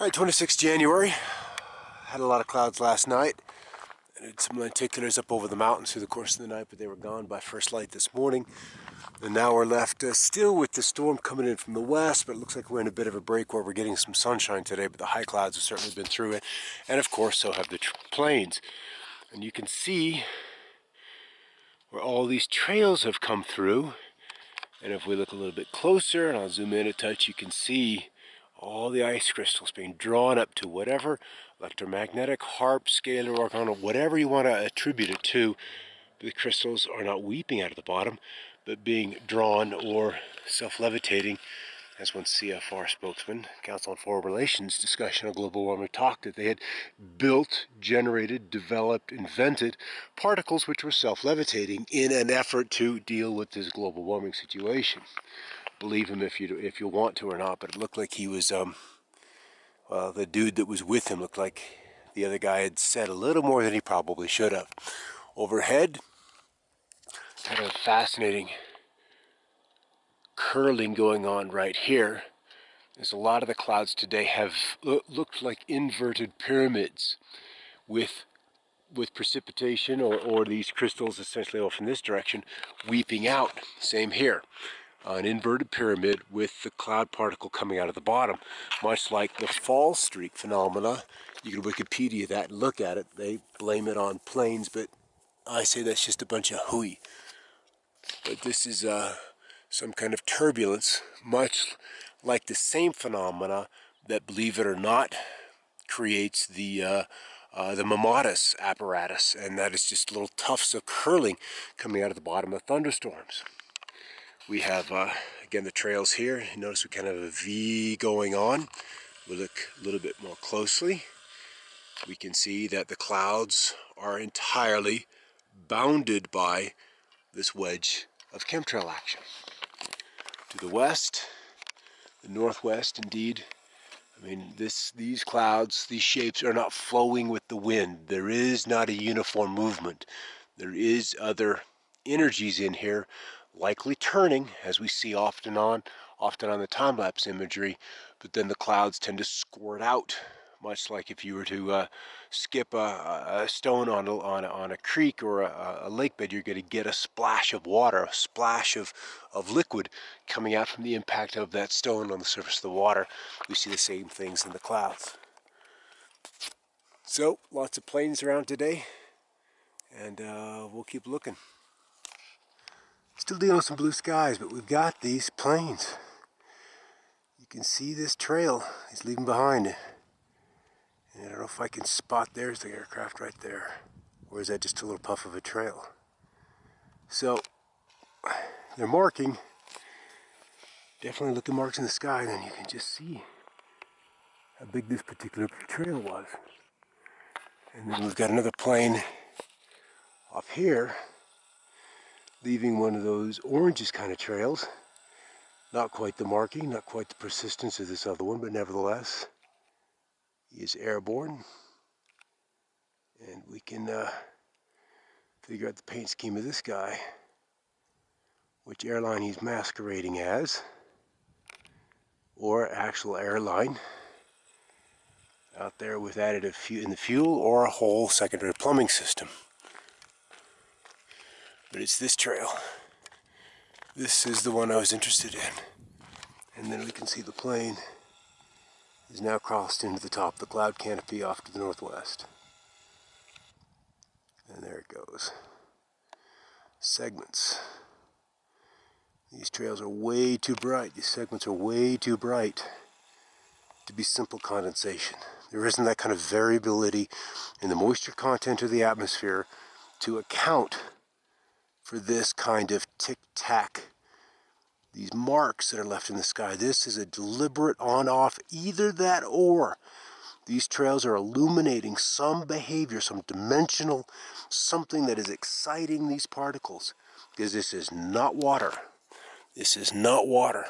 All right, 26 January. Had a lot of clouds last night. I had some lenticulars up over the mountains through the course of the night, but they were gone by first light this morning. And now we're left still with the storm coming in from the west, but it looks like we're in a bit of a break where we're getting some sunshine today, but the high clouds have certainly been through it. And of course, so have the plains. And you can see where all these trails have come through. And if we look a little bit closer, and I'll zoom in a touch, you can see all the ice crystals being drawn up to whatever electromagnetic, harp, scalar, organo, whatever you want to attribute it to. The crystals are not weeping out of the bottom, but being drawn or self-levitating. As one CFR spokesman, Council on Foreign Relations discussion on global warming, talked that they had built, generated, developed, invented particles which were self-levitating in an effort to deal with this global warming situation. Believe him if you want to or not, but it looked like he was, well, the dude that was with him looked like the other guy had said a little more than he probably should have. Overhead, kind of fascinating curling going on right here. As a lot of the clouds today have looked like inverted pyramids with precipitation or these crystals essentially off in this direction weeping out. Same here. An inverted pyramid with the cloud particle coming out of the bottom, much like the fall streak phenomena. You can Wikipedia that and look at it. They blame it on planes, but I say that's just a bunch of hooey. But this is some kind of turbulence, much like the same phenomena that, believe it or not, creates the Mamatis apparatus, and that is just little tufts of curling coming out of the bottom of thunderstorms. We have, again, the trails here. You notice we kind of have a V going on. We look a little bit more closely. We can see that the clouds are entirely bounded by this wedge of chemtrail action. To the west, the northwest, indeed, I mean, these clouds, these shapes are not flowing with the wind. There is not a uniform movement. There is other energies in here, likely turning, as we see often on the time-lapse imagery, but then the clouds tend to squirt out, much like if you were to skip a stone on a creek or a lake bed, you're going to get a splash of water, a splash of liquid coming out from the impact of that stone on the surface of the water. We see the same things in the clouds. So, lots of planes around today, and we'll keep looking. Still dealing with some blue skies, but we've got these planes. You can see this trail he's leaving behind. And I don't know if I can spot, there's the aircraft right there. Or is that just a little puff of a trail? So, they're marking, definitely looking marks in the sky, and then you can just see how big this particular trail was. And then we've got another plane off here, leaving one of those oranges kind of trails. Not quite the marking, not quite the persistence of this other one, but nevertheless, he is airborne. And we can figure out the paint scheme of this guy, which airline he's masquerading as, or actual airline out there with additive in the fuel, or a whole secondary plumbing system. But it's this trail. This is the one I was interested in. And then we can see the plane is now crossed into the top of the cloud canopy off to the northwest. And there it goes. Segments. These trails are way too bright. These segments are way too bright to be simple condensation. There isn't that kind of variability in the moisture content of the atmosphere to account for this kind of tic-tac, these marks that are left in the sky. This is a deliberate on-off, either that or these trails are illuminating some behavior, some dimensional, something that is exciting these particles. Because this is not water. This is not water.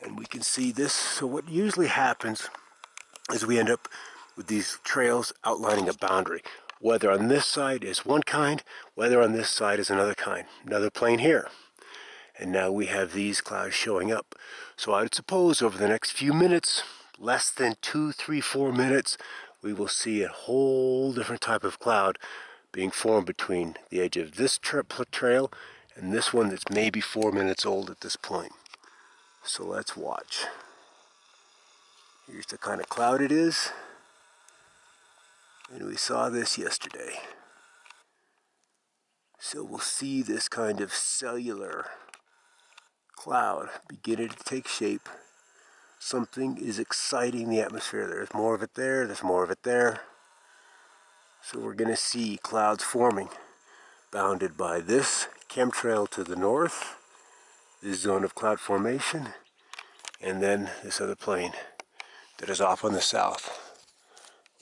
And we can see this. So what usually happens is we end up with these trails outlining a boundary. Whether on this side is one kind, whether on this side is another kind. Another plane here. And now we have these clouds showing up. So I would suppose over the next few minutes, less than 2, 3, 4 minutes, we will see a whole different type of cloud being formed between the edge of this trail and this one that's maybe 4 minutes old at this point. So let's watch. Here's the kind of cloud it is. And we saw this yesterday. So we'll see this kind of cellular cloud beginning to take shape. Something is exciting the atmosphere. There's more of it there, there's more of it there. So we're going to see clouds forming, bounded by this chemtrail to the north, this zone of cloud formation, and then this other plane that is off on the south.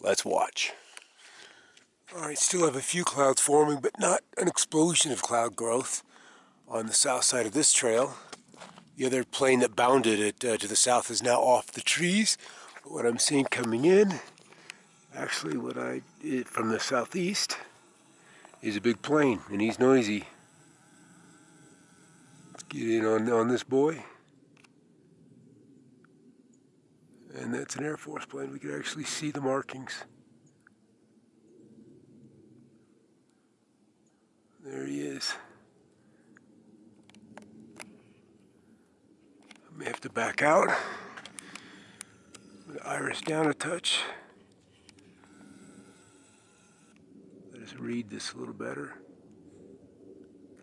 Let's watch. Alright, still have a few clouds forming, but not an explosion of cloud growth on the south side of this trail. The other plane that bounded it to the south is now off the trees. But what I'm seeing coming in, actually from the southeast, is a big plane, and he's noisy. Let's get in on this boy. And that's an Air Force plane. We can actually see the markings. There he is. I may have to back out. I'm going to iris down a touch. Let us read this a little better.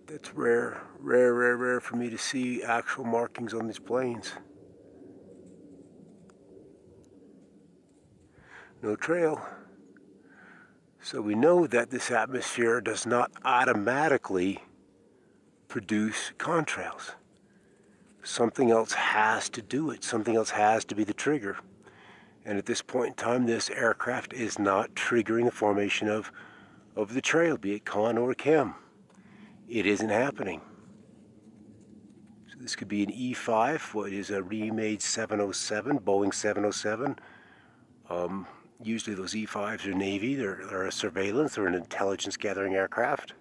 That's rare for me to see actual markings on these planes. No trail. So we know that this atmosphere does not automatically produce contrails. Something else has to do it. Something else has to be the trigger. And at this point in time, this aircraft is not triggering the formation of the trail, be it con or chem. It isn't happening. So this could be an E5, what is a remade 707, Boeing 707. Usually those E5s are Navy, they're a surveillance or an intelligence gathering aircraft.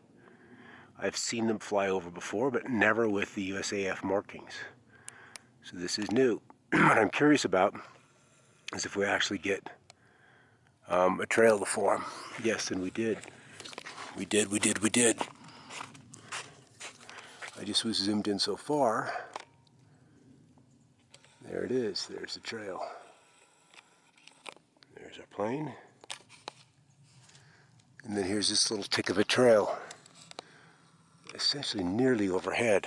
I've seen them fly over before, but never with the USAF markings. So this is new. What I'm curious about is if we actually get a trail to form. Yes, and we did. We did. I just was zoomed in so far. There it is, there's the trail. There's our plane. And then here's this little tick of a trail, essentially nearly overhead.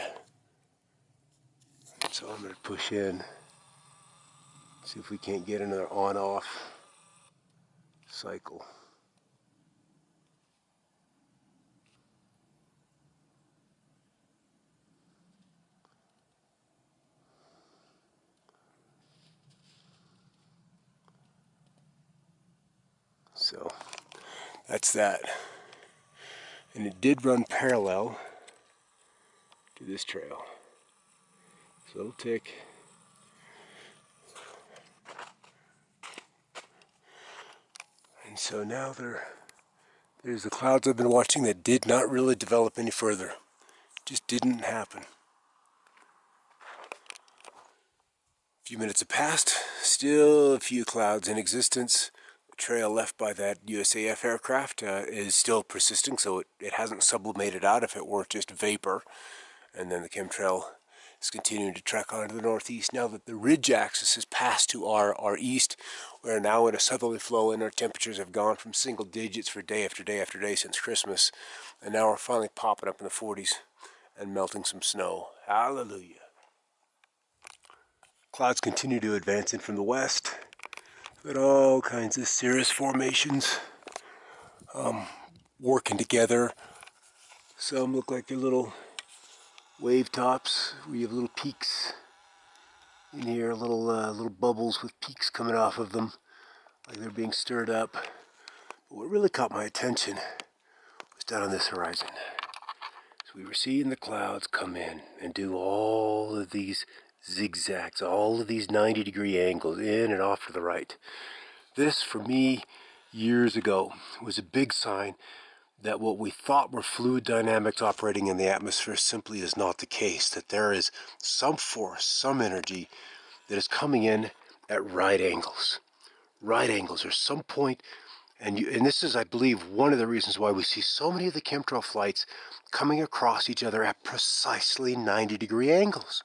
So I'm going to push in, see if we can't get another on-off cycle. So that's that. And it did run parallel to this trail. So it'll tick. And so now there's the clouds I've been watching that did not really develop any further. Just didn't happen. A few minutes have passed, still a few clouds in existence. The trail left by that USAF aircraft is still persisting, so it hasn't sublimated out if it were just vapor. And then the chemtrail is continuing to trek on to the northeast. Now that the ridge axis has passed to our east, we are now in a southerly flow, and our temperatures have gone from single digits for day after day after day since Christmas. And now we're finally popping up in the 40s and melting some snow. Hallelujah. Clouds continue to advance in from the west. We've got all kinds of cirrus formations working together. Some look like they're little wave tops. We have little peaks in here, little bubbles with peaks coming off of them, like they're being stirred up. But what really caught my attention was down on this horizon. So we were seeing the clouds come in and do all of these zigzags, all of these 90-degree angles in and off to the right. This, for me, years ago, was a big sign that what we thought were fluid dynamics operating in the atmosphere simply is not the case, that there is some force, some energy that is coming in at right angles. Right angles. There's some point, and this is, I believe, one of the reasons why we see so many of the chemtrail flights coming across each other at precisely 90-degree angles.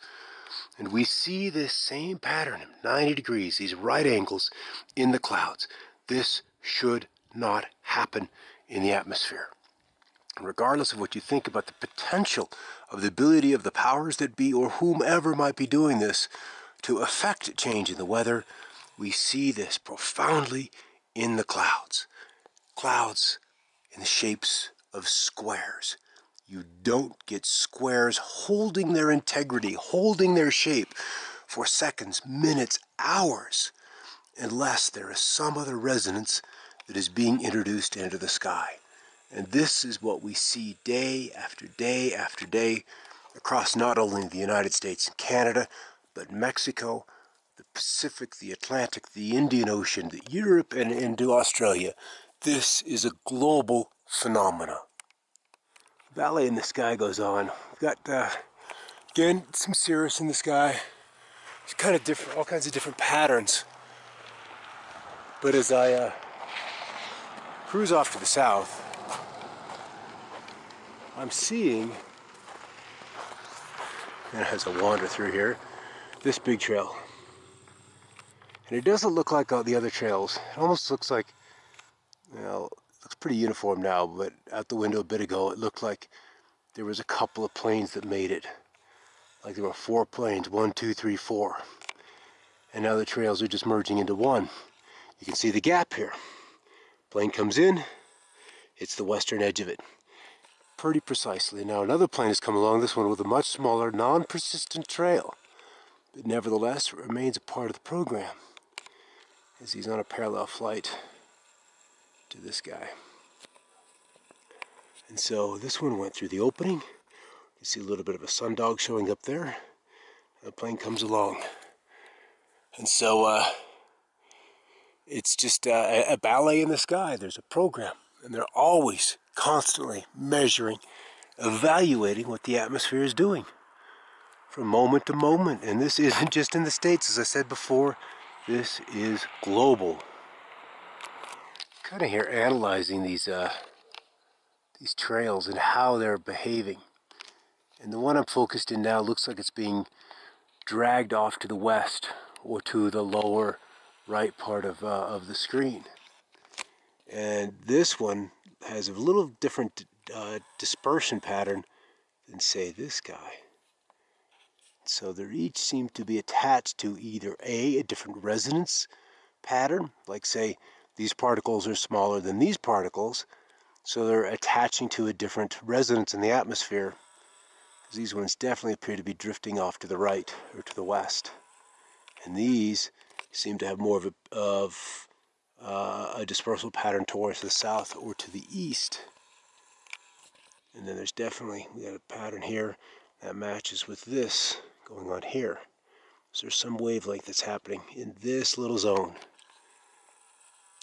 And we see this same pattern, 90 degrees, these right angles in the clouds. This should not happen in the atmosphere. Regardless of what you think about the potential of the ability of the powers that be or whomever might be doing this to affect change in the weather, we see this profoundly in the clouds. Clouds in the shapes of squares. You don't get squares holding their integrity, holding their shape for seconds, minutes, hours, unless there is some other resonance that is being introduced into the sky. And this is what we see day after day after day across not only the United States and Canada, but Mexico, the Pacific, the Atlantic, the Indian Ocean, the Europe, and into Australia. This is a global phenomenon. Valley in the sky goes on. We've got, again, some cirrus in the sky. It's kind of different, all kinds of different patterns. But as I cruise off to the south, I'm seeing, and as I wander through here, this big trail. And it doesn't look like all the other trails. It almost looks like, well, it looks pretty uniform now, but out the window a bit ago, it looked like there was a couple of planes that made it. Like there were 4 planes, 1, 2, 3, 4. And now the trails are just merging into one. You can see the gap here. Plane comes in, hits the western edge of it. Pretty precisely. Now another plane has come along, this one with a much smaller, non-persistent trail. But nevertheless, it remains a part of the program, as he's on a parallel flight to this guy. And so this one went through the opening. You see a little bit of a sundog showing up there. The plane comes along. And so it's just a ballet in the sky. There's a program. And they're always constantly measuring, evaluating what the atmosphere is doing from moment to moment. And this isn't just in the States, as I said before. This is global. Kind of here analyzing these trails and how they're behaving. And the one I'm focused in now looks like it's being dragged off to the west or to the lower right part of the screen. And this one has a little different dispersion pattern than, say, this guy. So they each seem to be attached to either a different resonance pattern, like say these particles are smaller than these particles, so they're attaching to a different resonance in the atmosphere. These ones definitely appear to be drifting off to the right or to the west. And these seem to have more of a dispersal pattern towards the south or to the east. And then there's definitely, we got a pattern here that matches with this going on here. So there's some wavelength that's happening in this little zone.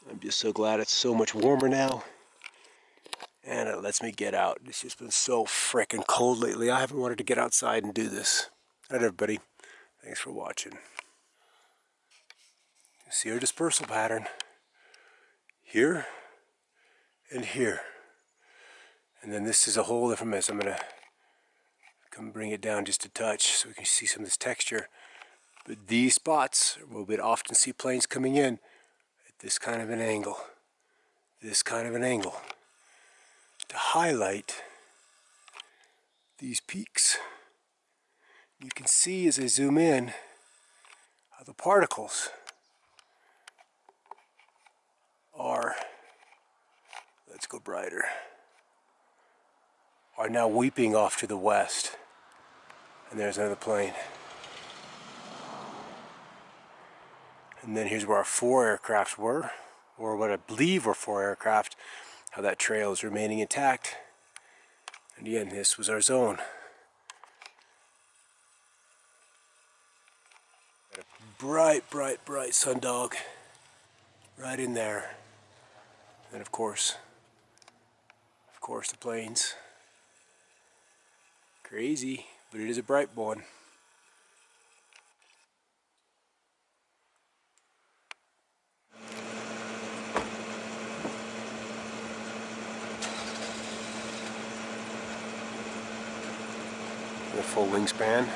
I'm just so glad it's so much warmer now. And it lets me get out. It's just been so frickin' cold lately. I haven't wanted to get outside and do this. All right, everybody. Thanks for watching. See our dispersal pattern here and here. And then this is a whole different mess. I'm going to come bring it down just a touch so we can see some of this texture. But these spots where we'd often see planes coming in at this kind of an angle. This kind of an angle. To highlight these peaks. You can see as I zoom in how the particles are, let's go brighter, are now weeping off to the west. And there's another plane. And then here's where our 4 aircraft were, or what I believe were 4 aircraft, how that trail is remaining intact. And again, this was our zone. Got a bright, bright, bright sundog right in there. And of course the planes. Crazy, but it is a bright one. The full wingspan.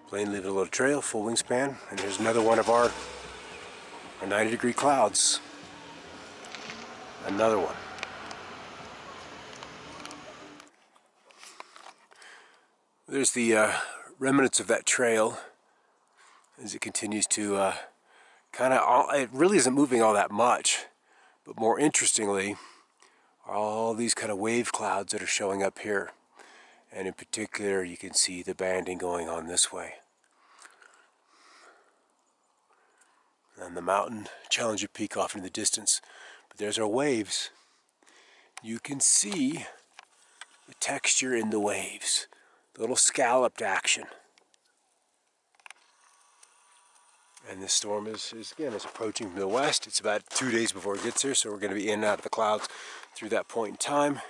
Plane leaving a little trail, full wingspan, and here's another one of our 90-degree clouds. Another one. There's the remnants of that trail as it continues to it really isn't moving all that much, but more interestingly are all these kind of wave clouds that are showing up here. And in particular, you can see the banding going on this way. And the mountain, Challenger Peak off in the distance. But there's our waves. You can see the texture in the waves. The little scalloped action. And this storm is approaching from the west. It's about 2 days before it gets here, so we're going to be in and out of the clouds through that point in time.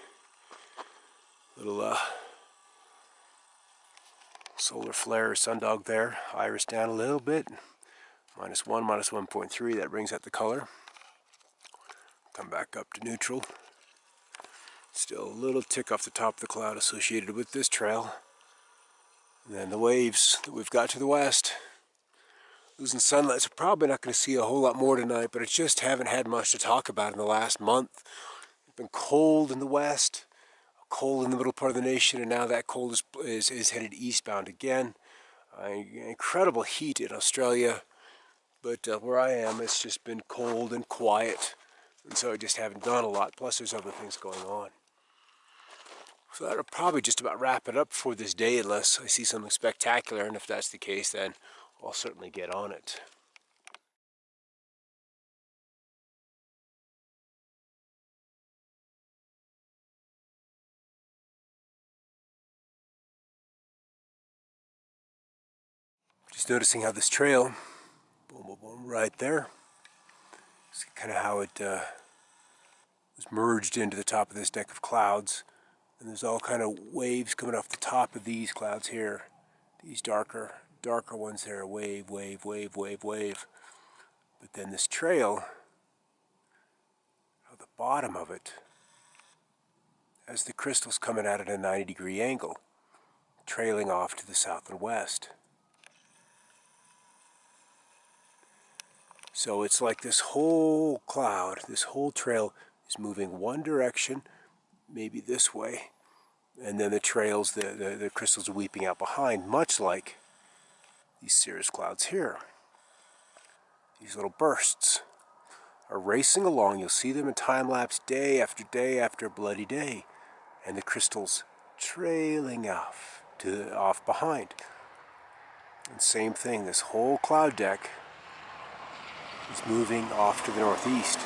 Little solar flare or sundog there. Iris down a little bit. -1, -1.3. That brings out the color. Come back up to neutral. Still a little tick off the top of the cloud associated with this trail. And then the waves that we've got to the west. Losing sunlight, so probably not going to see a whole lot more tonight, but I just haven't had much to talk about in the last month. It's been cold in the west, cold in the middle part of the nation, and now that cold is headed eastbound again. Incredible heat in Australia, but where I am, it's just been cold and quiet, and so I just haven't done a lot, plus there's other things going on. So that'll probably just about wrap it up for this day, unless I see something spectacular, and if that's the case, then I'll certainly get on it. Just noticing how this trail, boom, boom, boom, right there, it's kind of how it was merged into the top of this deck of clouds. And there's all kind of waves coming off the top of these clouds here. These darker ones there, wave, wave, wave, wave, wave. But then this trail, at the bottom of it, has the crystals coming out at a 90-degree angle, trailing off to the south and west. So it's like this whole cloud, this whole trail is moving one direction, maybe this way, and then the trails, the crystals are weeping out behind, much like these cirrus clouds here. These little bursts are racing along. You'll see them in time-lapse day after a bloody day, and the crystals trailing off behind. And same thing, this whole cloud deck is moving off to the northeast.